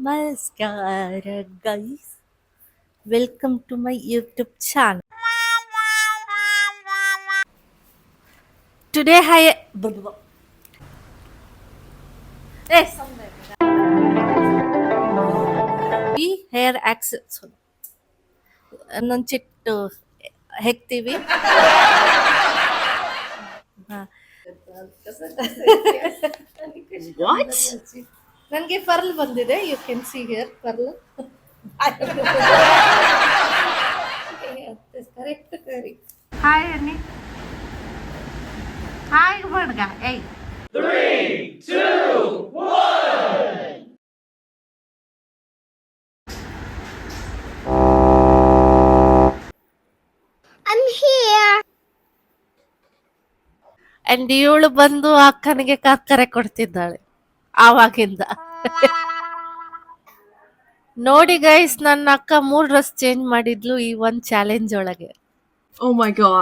Namaskar, guys. Welcome to my YouTube channel. Today, ಈ hair accessories ಚಿಟ್ಟು ಹೆಕ್ತೀವಿ. What? ನನಗೆ ಪರ್ಲ್ ಬಂದಿದೆ. You can see here pearl. Correct ಕರಿ. ಹಾಯ್ ಅನ್ನಿ. ಹಾಯ್ ಬಡ್ಗ. ಏಯ್ 3, 2, 1. I'm here. ಅಂಡ್ ಇವಳು ಬಂದು ಅಕ್ಕನಿಗೆ ಕರೆ ಕೊಡ್ತಿದ್ದಾಳೆ ಆವಾಗಿಂದ. ನೋಡಿ ಗೈಸ್, ನನ್ನ ಅಕ್ಕ 3 ಡ್ರೆಸ್ ಚೇಂಜ್ ಮಾಡಿದ್ಲು ಈ ಒಂದ್ ಚಾಲೆಂಜ್ ಒಳಗೆ. Oh my god.